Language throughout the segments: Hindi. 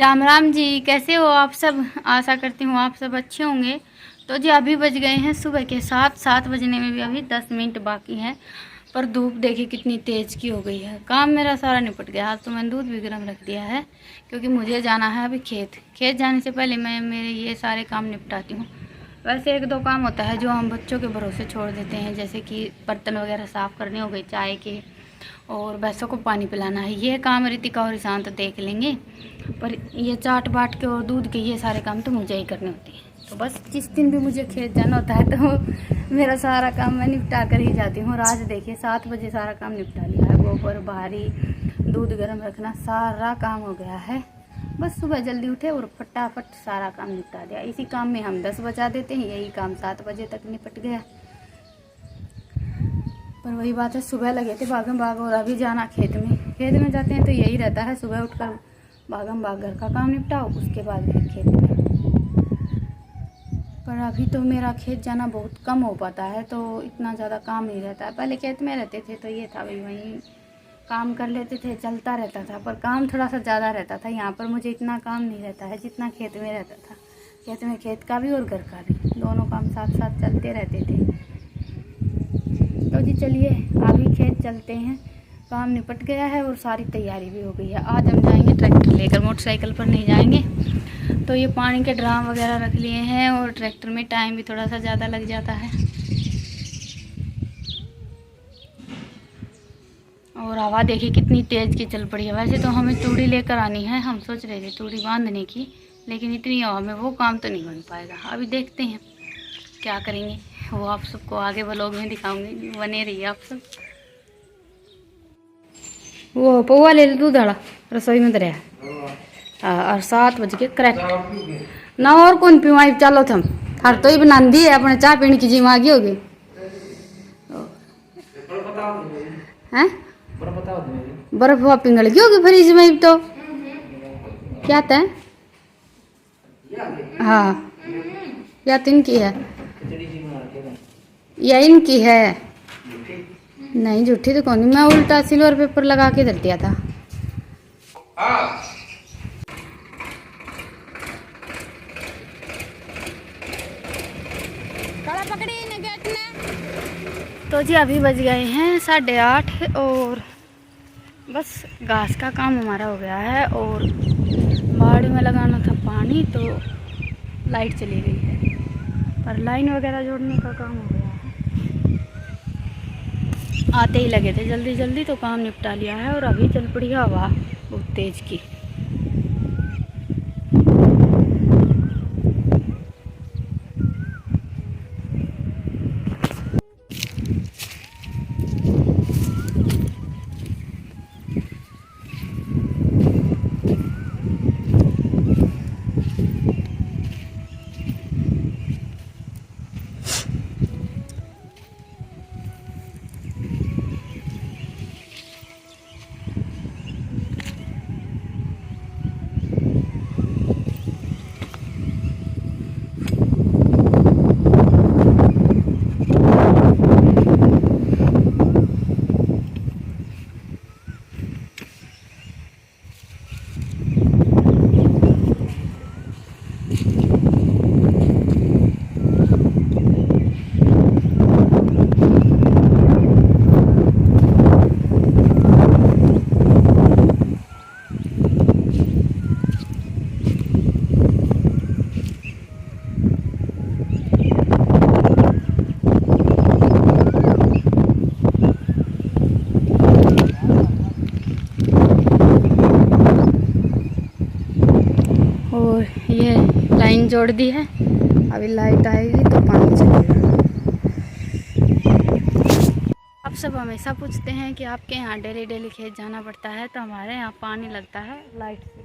राम राम जी, कैसे हो आप सब। आशा करती हूँ आप सब अच्छे होंगे। तो जी अभी बज गए हैं सुबह के 7 बजने में भी अभी 10 मिनट बाकी हैं। पर धूप देखिए कितनी तेज़ की हो गई है। काम मेरा सारा निपट गया। आज तो मैंने दूध भी गर्म रख दिया है क्योंकि मुझे जाना है अभी खेत जाने से पहले मैं मेरे ये सारे काम निपटाती हूँ। वैसे एक दो काम होता है जो हम बच्चों के भरोसे छोड़ देते हैं, जैसे कि बर्तन वगैरह साफ़ करने हो गए, चाय के, और भैंसों को पानी पिलाना है। ये काम रितिका और ईशान तो देख लेंगे, पर ये चाट बाट के और दूध के ये सारे काम तो मुझे ही करने होते हैं। तो बस जिस दिन भी मुझे खेत जाना होता है तो मेरा सारा काम मैं निपटा कर ही जाती हूँ। और आज देखिए 7 बजे सारा काम निपटा लिया है। गोबर बाहरी, दूध गर्म रखना, सारा काम हो गया है। बस सुबह जल्दी उठे और फटाफट सारा काम निपटा दिया। इसी काम में हम 10 बजा देते हैं, यही काम 7 बजे तक निपट गया। पर वही बात है, सुबह लगे थे भागम भाग, और अभी जाना खेत में जाते हैं तो यही रहता है, सुबह उठकर भागम भाग घर का काम निपटाओ, उसके बाद फिर खेत में। पर अभी तो मेरा खेत जाना बहुत कम हो पाता है, तो इतना ज़्यादा काम नहीं रहता है। पहले खेत में रहते थे तो ये था भाई, वहीं काम कर लेते थे, चलता रहता था। पर काम थोड़ा सा ज़्यादा रहता था। यहाँ पर मुझे इतना काम नहीं रहता है जितना खेत में रहता था। खेत में खेत का भी और घर का भी, दोनों काम साथ साथ चलते रहते थे। तो जी चलिए अभी खेत चलते हैं। काम निपट गया है और सारी तैयारी भी हो गई है। आज हम जाएंगे ट्रैक्टर लेकर, मोटरसाइकिल पर नहीं जाएंगे। तो ये पानी के ड्राम वगैरह रख लिए हैं, और ट्रैक्टर में टाइम भी थोड़ा सा ज़्यादा लग जाता है। और हवा देखिए कितनी तेज़ की चल पड़ी है। वैसे तो हमें तूड़ी लेकर आनी है, हम सोच रहे थे तूड़ी बांधने की, लेकिन इतनी हवा में वो काम तो नहीं बन पाएगा। अभी देखते हैं क्या करेंगे, वो आप सबको आगे व्लॉग में दिखाऊंगी, बने रहिए आप सब। वो पौवा ले दूध वाला रसोई में दरिया। हाँ, और 7 बज के करेक्ट ना। और कौन पीवाई, चलो थम हर तो ही बना दी है अपने, चाय पीने की जिम आ गई होगी हैं। बर्फ हुआ पिघल गई होगी फ्रिज में तो। क्या था? हाँ, या तो इनकी है या इनकी है। नहीं झूठी तो कौन, मैं उल्टा सिल्वर पेपर लगा के धर दिया था। तो जी अभी बज गए हैं 8:30, और बस घास का काम हमारा हो गया है, और बाड़ी में लगाना था पानी, तो लाइट चली गई है। पर लाइन वगैरह जोड़ने का काम हो गया है। आते ही लगे थे जल्दी जल्दी, तो काम निपटा लिया है। और अभी चल पड़ी हवा बहुत तेज़ की। और ये लाइन जोड़ दी है, अभी लाइट आएगी तो पानी चलेगा। आप सब हमेशा पूछते हैं कि आपके यहाँ डेली खेत जाना पड़ता है, तो हमारे यहाँ पानी लगता है लाइट से।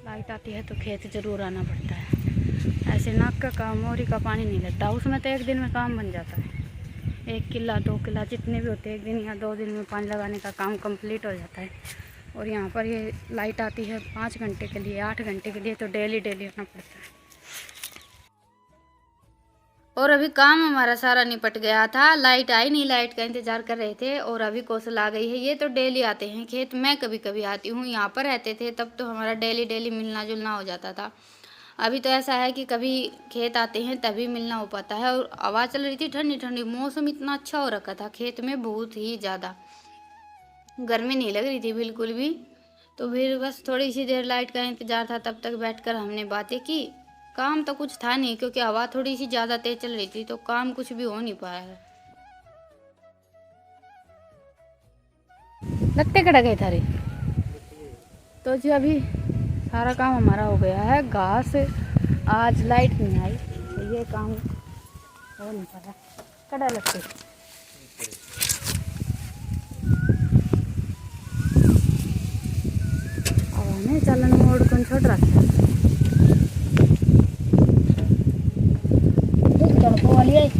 लाइट आती है तो खेत ज़रूर आना पड़ता है। ऐसे नाक का काम, मोरी का पानी नहीं लगता, उसमें तो एक दिन में काम बन जाता है। 1 किला 2 किला जितने भी होते हैं, 1 दिन या 2 दिन में पानी लगाने का काम कंप्लीट हो जाता है। और यहाँ पर ये लाइट आती है 5 घंटे के लिए, 8 घंटे के लिए, तो डेली आना पड़ता है। और अभी काम हमारा सारा निपट गया था, लाइट आई नहीं, लाइट का इंतज़ार कर रहे थे और अभी कौशल आ गई है। ये तो डेली आते हैं खेत, मैं कभी कभी आती हूँ। यहाँ पर रहते थे तब तो हमारा डेली डेली मिलना जुलना हो जाता था। अभी तो ऐसा है कि कभी खेत आते हैं तभी मिलना हो पाता है। और हवा चल रही थी ठंडी ठंडी, मौसम इतना अच्छा हो रखा था खेत में, बहुत ही ज़्यादा गर्मी नहीं लग रही थी बिल्कुल भी। तो फिर बस थोड़ी सी देर लाइट का इंतज़ार था, तब तक बैठकर हमने बातें की। काम तो कुछ था नहीं क्योंकि हवा थोड़ी सी ज़्यादा तेज चल रही थी, तो काम कुछ भी हो नहीं पाया है। लगते कड़ा गए थारे तो जी अभी सारा काम हमारा हो गया है। घास, आज लाइट नहीं आई तो ये काम हो नहीं पाया। कड़ा लगते अब चलन मोड़ कौन छोड़ रखा वाली है।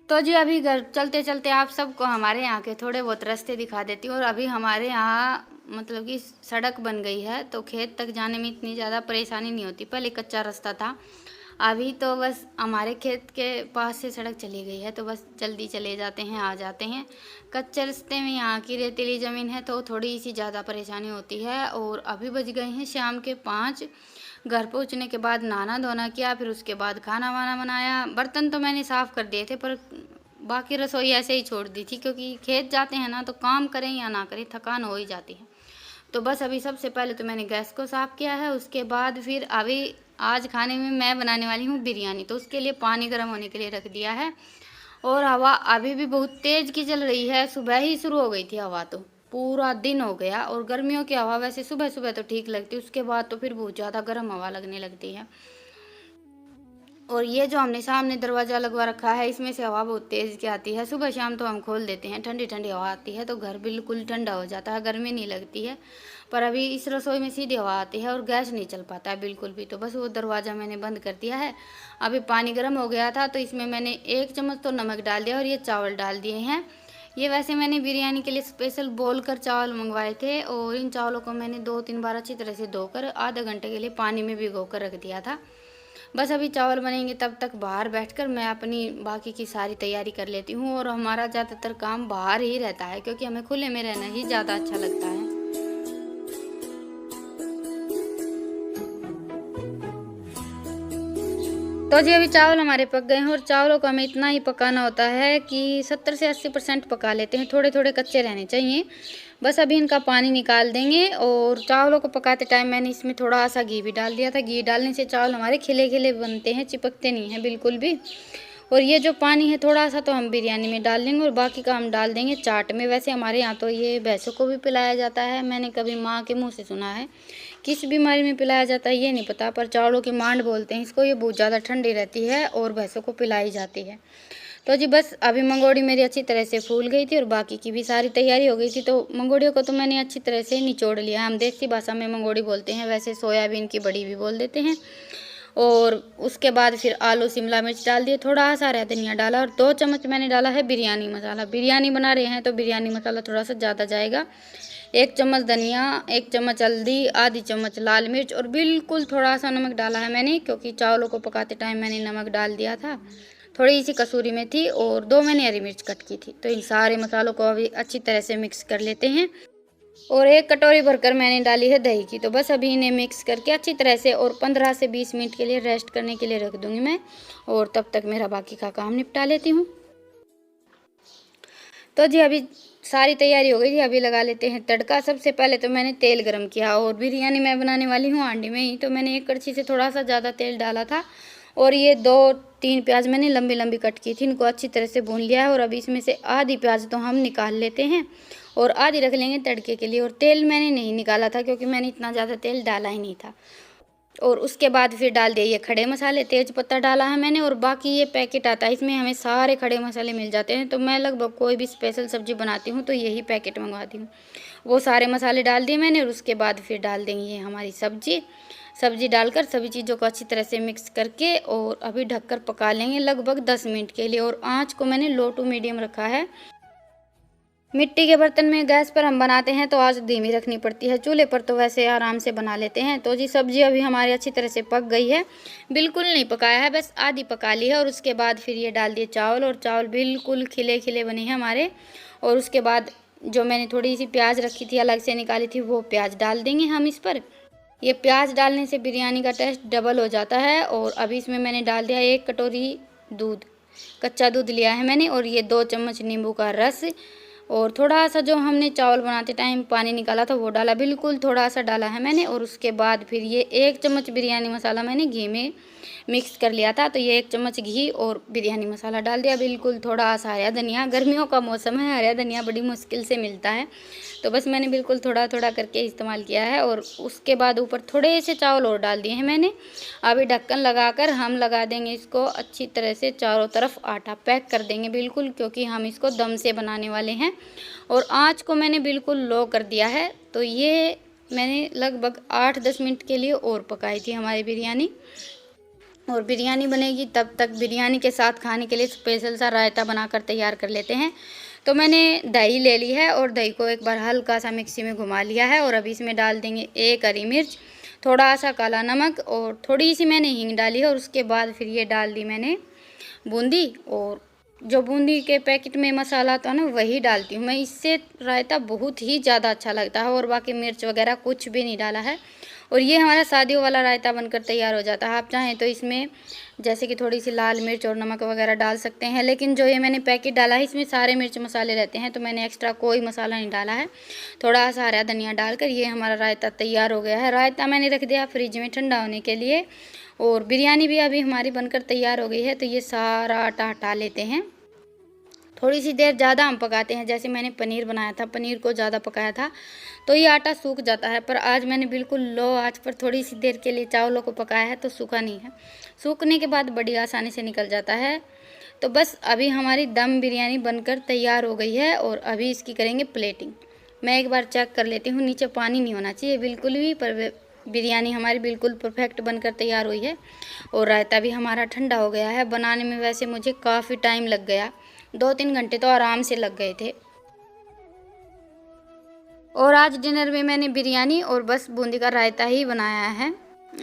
तो जी अभी घर चलते चलते आप सबको हमारे यहाँ के थोड़े बहुत रास्ते दिखा देती हूँ। और अभी हमारे यहाँ मतलब कि सड़क बन गई है, तो खेत तक जाने में इतनी ज़्यादा परेशानी नहीं होती। पहले कच्चा रास्ता था, अभी तो बस हमारे खेत के पास से सड़क चली गई है, तो बस जल्दी चले जाते हैं, आ जाते हैं। कच्चे रास्ते में यहाँ की रेतीली ज़मीन है तो थोड़ी सी ज़्यादा परेशानी होती है। और अभी बज गए हैं शाम के 5। घर पहुँचने के बाद नहाना धोना किया, फिर उसके बाद खाना वाना बनाया। बर्तन तो मैंने साफ़ कर दिए थे, पर बाकी रसोई ऐसे ही छोड़ दी थी क्योंकि खेत जाते हैं ना, तो काम करें या ना करें थकान हो ही जाती है। तो बस अभी सबसे पहले तो मैंने गैस को साफ़ किया है, उसके बाद फिर अभी आज खाने में मैं बनाने वाली हूँ बिरयानी, तो उसके लिए पानी गर्म होने के लिए रख दिया है। और हवा अभी भी बहुत तेज़ की चल रही है, सुबह ही शुरू हो गई थी हवा, तो पूरा दिन हो गया। और गर्मियों की हवा वैसे सुबह सुबह तो ठीक लगती है, उसके बाद तो फिर बहुत ज़्यादा गर्म हवा लगने लगती है। और ये जो हमने सामने दरवाज़ा लगवा रखा है, इसमें से हवा बहुत तेज़ की आती है। सुबह शाम तो हम खोल देते हैं, ठंडी ठंडी हवा आती है, तो घर बिल्कुल ठंडा हो जाता है, गर्मी नहीं लगती है। पर अभी इस रसोई में सीधी हवा आती है और गैस नहीं चल पाता है बिल्कुल भी, तो बस वो दरवाज़ा मैंने बंद कर दिया है। अभी पानी गर्म हो गया था, तो इसमें मैंने 1 चम्मच तो नमक डाल दिया और ये चावल डाल दिए हैं। ये वैसे मैंने बिरयानी के लिए स्पेशल बोल कर चावल मंगवाए थे, और इन चावलों को मैंने 2-3 बार अच्छी तरह से धोकर आधा घंटे के लिए पानी में भिगो कर रख दिया था। बस अभी चावल बनेंगे तब तक बाहर बैठकर मैं अपनी बाकी की सारी तैयारी कर लेती हूँ। और हमारा ज़्यादातर काम बाहर ही रहता है क्योंकि हमें खुले में रहना ही ज़्यादा अच्छा लगता है। तो जी अभी चावल हमारे पक गए हैं, और चावलों को हमें इतना ही पकाना होता है कि 70 से 80% पका लेते हैं, थोड़े थोड़े कच्चे रहने चाहिए। बस अभी इनका पानी निकाल देंगे। और चावलों को पकाते टाइम मैंने इसमें थोड़ा सा घी भी डाल दिया था। घी डालने से चावल हमारे खिले खिले बनते हैं, चिपकते नहीं हैं बिल्कुल भी। और ये जो पानी है थोड़ा सा तो हम बिरयानी में डाल देंगे, और बाकी का हम डाल देंगे चाट में। वैसे हमारे यहाँ तो ये भैंसों को भी पिलाया जाता है, मैंने कभी माँ के मुँह से सुना है। किस बीमारी में पिलाया जाता है ये नहीं पता, पर चावलों की मांड बोलते हैं इसको। ये बहुत ज़्यादा ठंडी रहती है और भैंसों को पिलाई जाती है। तो जी बस अभी मंगोड़ी मेरी अच्छी तरह से फूल गई थी और बाकी की भी सारी तैयारी हो गई थी। तो मंगोड़ियों को तो मैंने अच्छी तरह से निचोड़ लिया। हम देसी भाषा में मंगोड़ी बोलते हैं, वैसे सोयाबीन की बड़ी भी बोल देते हैं। और उसके बाद फिर आलू शिमला मिर्च डाल दिए, थोड़ा सा हरा धनिया डाला, और 2 चम्मच मैंने डाला है बिरयानी मसाला। बिरयानी बना रहे हैं तो बिरयानी मसाला थोड़ा सा ज़्यादा जाएगा। 1 चम्मच धनिया, 1 चम्मच हल्दी, आधी चम्मच लाल मिर्च, और बिल्कुल थोड़ा सा नमक डाला है मैंने क्योंकि चावलों को पकाते टाइम मैंने नमक डाल दिया था। थोड़ी सी कसूरी मेथी और 2 मैंने हरी मिर्च कट की थी। तो इन सारे मसालों को अभी अच्छी तरह से मिक्स कर लेते हैं। और 1 कटोरी भरकर मैंने डाली है दही की। तो बस अभी इन्हें मिक्स करके अच्छी तरह से और 15 से 20 मिनट के लिए रेस्ट करने के लिए रख दूंगी मैं। और तब तक मेरा बाकी का काम निपटा लेती हूँ। तो जी अभी सारी तैयारी हो गई थी, अभी लगा लेते हैं तड़का। सबसे पहले तो मैंने तेल गरम किया, और बिरयानी मैं बनाने वाली हूँ हांडी में ही, तो मैंने एक कड़छी से थोड़ा सा ज़्यादा तेल डाला था। और ये 2-3 प्याज मैंने लंबी लंबी कट की थी, इनको अच्छी तरह से भून लिया है। और अभी इसमें से आधी प्याज तो हम निकाल लेते हैं और आधी रख लेंगे तड़के के लिए। और तेल मैंने नहीं निकाला था क्योंकि मैंने इतना ज़्यादा तेल डाला ही नहीं था। और उसके बाद फिर डाल दिए ये खड़े मसाले, तेज पत्ता डाला है मैंने, और बाकी ये पैकेट आता है, इसमें हमें सारे खड़े मसाले मिल जाते हैं। तो मैं लगभग कोई भी स्पेशल सब्ज़ी बनाती हूँ तो यही पैकेट मंगवाती हूँ। वो सारे मसाले डाल दिए मैंने, और उसके बाद फिर डाल देंगे ये हमारी सब्ज़ी। सब्जी डालकर सभी चीज़ों को अच्छी तरह से मिक्स करके और अभी ढककर पका लेंगे लगभग 10 मिनट के लिए। और आँच को मैंने लो टू मीडियम रखा है। मिट्टी के बर्तन में गैस पर हम बनाते हैं तो आँच धीमी रखनी पड़ती है, चूल्हे पर तो वैसे आराम से बना लेते हैं। तो जी सब्जी अभी हमारी अच्छी तरह से पक गई है, बिल्कुल नहीं पकाया है, बस आधी पका ली है। और उसके बाद फिर ये डाल दिए चावल, और चावल बिल्कुल खिले खिले बने हैं हमारे। और उसके बाद जो मैंने थोड़ी सी प्याज रखी थी अलग से निकाली थी, वो प्याज डाल देंगे हम इस पर। ये प्याज डालने से बिरयानी का टेस्ट डबल हो जाता है। और अभी इसमें मैंने डाल दिया 1 कटोरी दूध, कच्चा दूध लिया है मैंने, और ये 2 चम्मच नींबू का रस, और थोड़ा सा जो हमने चावल बनाते टाइम पानी निकाला था वो डाला, बिल्कुल थोड़ा सा डाला है मैंने। और उसके बाद फिर ये 1 चम्मच बिरयानी मसाला मैंने घी में मिक्स कर लिया था, तो ये 1 चम्मच घी और बिरयानी मसाला डाल दिया, बिल्कुल थोड़ा सा हरा धनिया। गर्मियों का मौसम है, हरा धनिया बड़ी मुश्किल से मिलता है, तो बस मैंने बिल्कुल थोड़ा थोड़ा करके इस्तेमाल किया है। और उसके बाद ऊपर थोड़े से चावल और डाल दिए हैं मैंने। अभी ढक्कन लगाकर हम लगा देंगे इसको अच्छी तरह से, चारों तरफ आटा पैक कर देंगे बिल्कुल, क्योंकि हम इसको दम से बनाने वाले हैं। और आँच को मैंने बिल्कुल लो कर दिया है। तो ये मैंने लगभग 8-10 मिनट के लिए और पकाई थी हमारी बिरयानी। और बिरयानी बनेगी तब तक बिरयानी के साथ खाने के लिए स्पेशल सा रायता बनाकर तैयार कर लेते हैं। तो मैंने दही ले ली है और दही को एक बार हल्का सा मिक्सी में घुमा लिया है। और अभी इसमें डाल देंगे 1 हरी मिर्च, थोड़ा सा काला नमक, और थोड़ी सी मैंने हींग डाली है। और उसके बाद फिर ये डाल दी मैंने बूंदी, और जो बूंदी के पैकेट में मसाला आता है ना वही डालती हूँ मैं। इससे रायता बहुत ही ज़्यादा अच्छा लगता है, और बाकी मिर्च वगैरह कुछ भी नहीं डाला है। और ये हमारा शादियों वाला रायता बनकर तैयार हो जाता है। आप चाहें तो इसमें जैसे कि थोड़ी सी लाल मिर्च और नमक वगैरह डाल सकते हैं, लेकिन जो ये मैंने पैकेट डाला है इसमें सारे मिर्च मसाले रहते हैं, तो मैंने एक्स्ट्रा कोई मसाला नहीं डाला है। थोड़ा सा हरा धनिया डालकर ये हमारा रायता तैयार हो गया है। रायता मैंने रख दिया फ्रिज में ठंडा होने के लिए। और बिरयानी भी अभी हमारी बनकर तैयार हो गई है। तो ये सारा आटा हटा लेते हैं। थोड़ी सी देर ज़्यादा हम पकाते हैं, जैसे मैंने पनीर बनाया था, पनीर को ज़्यादा पकाया था तो ये आटा सूख जाता है, पर आज मैंने बिल्कुल लो आंच पर थोड़ी सी देर के लिए चावलों को पकाया है तो सूखा नहीं है। सूखने के बाद बड़ी आसानी से निकल जाता है। तो बस अभी हमारी दम बिरयानी बनकर तैयार हो गई है, और अभी इसकी करेंगे प्लेटिंग। मैं एक बार चेक कर लेती हूँ, नीचे पानी नहीं होना चाहिए बिल्कुल भी, पर बिरयानी हमारी बिल्कुल परफेक्ट बनकर तैयार हुई है। और रायता भी हमारा ठंडा हो गया है। बनाने में वैसे मुझे काफ़ी टाइम लग गया, 2-3 घंटे तो आराम से लग गए थे। और आज डिनर में मैंने बिरयानी और बस बूंदी का रायता ही बनाया है,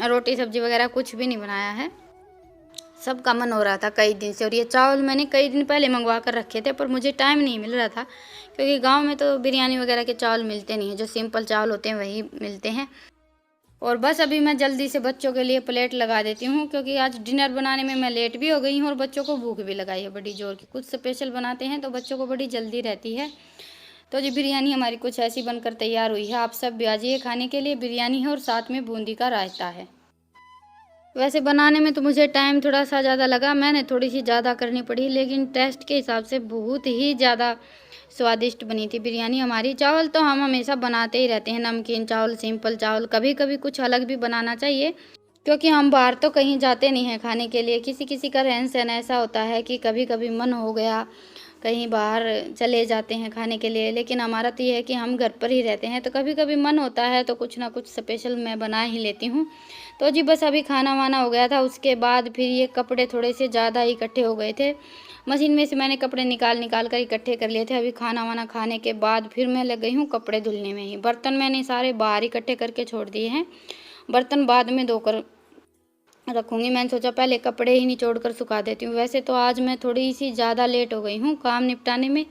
रोटी सब्जी वगैरह कुछ भी नहीं बनाया है। सबका मन हो रहा था कई दिन से। और ये चावल मैंने कई दिन पहले मंगवा कर रखे थे, पर मुझे टाइम नहीं मिल रहा था, क्योंकि गांव में तो बिरयानी वगैरह के चावल मिलते नहीं हैं, जो सिंपल चावल होते हैं वही मिलते हैं। और बस अभी मैं जल्दी से बच्चों के लिए प्लेट लगा देती हूँ, क्योंकि आज डिनर बनाने में मैं लेट भी हो गई हूँ और बच्चों को भूख भी लगाई है बड़ी जोर की। कुछ स्पेशल बनाते हैं तो बच्चों को बड़ी जल्दी रहती है। तो जी बिरयानी हमारी कुछ ऐसी बनकर तैयार हुई है। आप सब भी आ जाइए खाने के लिए। बिरयानी है और साथ में बूंदी का रायता है। वैसे बनाने में तो मुझे टाइम थोड़ा सा ज़्यादा लगा, मैंने थोड़ी सी ज़्यादा करनी पड़ी, लेकिन टेस्ट के हिसाब से बहुत ही ज़्यादा स्वादिष्ट बनी थी बिरयानी हमारी। चावल तो हम हमेशा बनाते ही रहते हैं, नमकीन चावल, सिंपल चावल, कभी कभी कुछ अलग भी बनाना चाहिए, क्योंकि हम बाहर तो कहीं जाते नहीं हैं खाने के लिए। किसी किसी का रहन सहन ऐसा होता है कि कभी कभी मन हो गया कहीं बाहर चले जाते हैं खाने के लिए, लेकिन हमारा तो ये है कि हम घर पर ही रहते हैं। तो कभी कभी मन होता है तो कुछ ना कुछ स्पेशल मैं बना ही लेती हूँ। तो जी बस अभी खाना वाना हो गया था, उसके बाद फिर ये कपड़े थोड़े से ज़्यादा ही इकट्ठे हो गए थे, मशीन में से मैंने कपड़े निकाल कर इकट्ठे कर लिए थे। अभी खाना वाना खाने के बाद फिर मैं लग गई हूँ कपड़े धुलने में ही। बर्तन मैंने सारे बाहर इकट्ठे करके छोड़ दिए हैं, बर्तन बाद में धोकर रखूँगी। मैंने सोचा पहले कपड़े ही निचोड़ कर सुखा देती हूँ। वैसे तो आज मैं थोड़ी सी ज़्यादा लेट हो गई हूँ काम निपटाने में,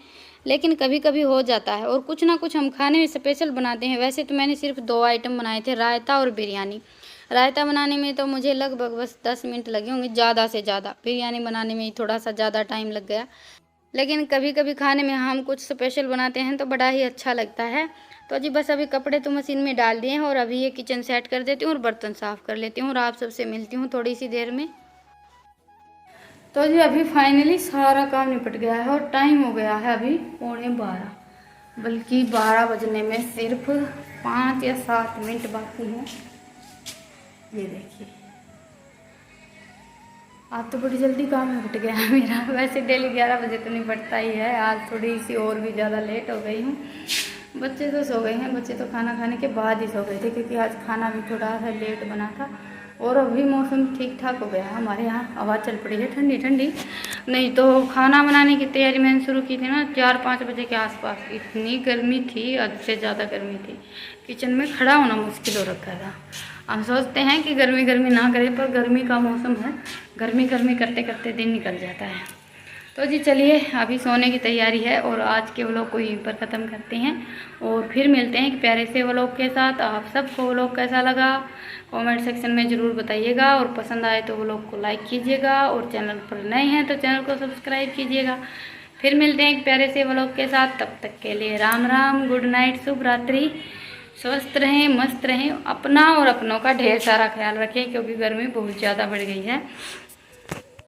लेकिन कभी कभी हो जाता है। और कुछ ना कुछ हम खाने में स्पेशल बनाते हैं। वैसे तो मैंने सिर्फ 2 आइटम बनाए थे, रायता और बिरयानी। रायता बनाने में तो मुझे लगभग बस 10 मिनट लगे होंगे ज़्यादा से ज़्यादा, बिरयानी बनाने में ही थोड़ा सा ज़्यादा टाइम लग गया। लेकिन कभी कभी खाने में हम कुछ स्पेशल बनाते हैं तो बड़ा ही अच्छा लगता है। तो जी बस अभी कपड़े तो मशीन में डाल दिए हैं, और अभी ये किचन सेट कर देती हूँ और बर्तन साफ़ कर लेती हूँ, और आप सबसे मिलती हूँ थोड़ी सी देर में। तो जी अभी फाइनली सारा काम निपट गया है, और टाइम हो गया है अभी 11:15, बल्कि 12 बजने में सिर्फ 5 या 7 मिनट बाकी हैं। ये देखिए, आज तो बड़ी जल्दी काम निपट गया है मेरा। वैसे डेली 11 बजे तो निपटता ही है, आज थोड़ी सी और भी ज़्यादा लेट हो गई हूँ। बच्चे तो सो गए हैं, बच्चे तो खाना खाने के बाद ही सो गए थे, क्योंकि आज खाना भी थोड़ा सा लेट बना था। और अभी मौसम ठीक ठाक हो गया है, हमारे यहाँ हवा चल पड़ी है ठंडी ठंडी। नहीं तो खाना बनाने की तैयारी मैंने शुरू की थी ना 4-5 बजे के आसपास, इतनी गर्मी थी, हद से ज़्यादा गर्मी थी, किचन में खड़ा होना मुश्किल हो रखा था। हम सोचते हैं कि गर्मी गर्मी ना करें, पर गर्मी का मौसम है, गर्मी गर्मी करते करते दिन निकल जाता है। तो जी चलिए, अभी सोने की तैयारी है और आज के व्लॉग को यहीं पर ख़त्म करते हैं और फिर मिलते हैं एक प्यारे से व्लॉग के साथ। आप सबको व्लॉग कैसा लगा कमेंट सेक्शन में ज़रूर बताइएगा, और पसंद आए तो व्लॉग को लाइक कीजिएगा, और चैनल पर नए हैं तो चैनल को सब्सक्राइब कीजिएगा। फिर मिलते हैं एक प्यारे से व्लॉग के साथ, तब तक के लिए राम राम, गुड नाइट, शुभ रात्रि। स्वस्थ रहें, मस्त रहें, अपना और अपनों का ढेर सारा ख्याल रखें, क्योंकि गर्मी बहुत ज़्यादा बढ़ गई है।